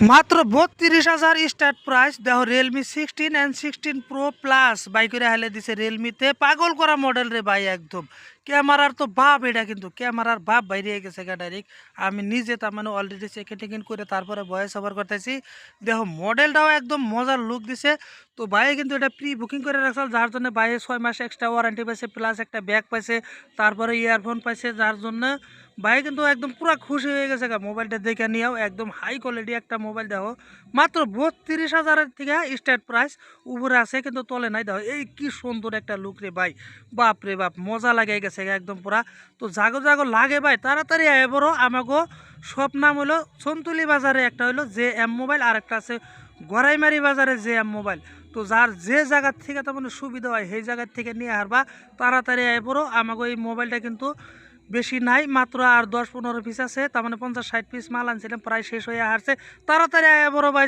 মাত্র ৩২,০০০ start price দেখো Realme 16 and 16 pro plus buy করে হালে দিছে রিয়েলমিতে পাগল করা মডেল রে ভাই একদম ক্যামেরার তো বাপ এটা কিন্তু ক্যামেরার বাপ বাইরে গেছে গা ডাইরেক্ট আমি নিজে তার মানে অলরেডি চেকিং টেকিং করে তারপরে ভয়েস ওভার করতেছি দেখো মডেলটাও একদম মজার লুক দিছে তো ভাই কিন্তু এটা প্রি বুকিং করে রাখছিল যার জন্য ভাইয়ে 6 মাস এক্সট্রা ওয়ারেন্টি পাইছে প্লাস একটা ব্যাগ পাইছে তারপরে ইয়ারফোন পাইছে যার জন্য ভাই কিন্তু একদম পুরো খুশি হয়ে গেছে গা মোবাইলটা দেখে নিয়েও একদম হাই কোয়ালিটি একটা মোবাইল দেখো মাত্র ৩২,০০০ থেকে স্টার্ট প্রাইস উপরে আছে কিন্তু তলে নাই দেখো এই কি সুন্দর একটা লুক রে ভাই বাপ রে বাপ মজা লাগে গেছে গা একদম পুরা তো জাগো জাগো লাগে ভাই তাড়াতাড়ি এবারও আমাকে সব নাম হলো সন্তুলি বাজারে একটা হলো JM মোবাইল আর একটা আছে গড়াইমারি বাজারে JM মোবাইল তো যার যে জায়গার থেকে তেমন সুবিধা হয় সেই জায়গার থেকে নিয়ে হারবা তাড়াতাড়ি এবারও আমাকে এই মোবাইলটা কিন্তু বেশি নাই মাত্র আর ১০-১৫ পিস আছে তার মানে ৫০-৬০ পিস মাল আনছিলাম প্রায় শেষ হয়ে আসছে তাড়াতাড়ি বড় ভাই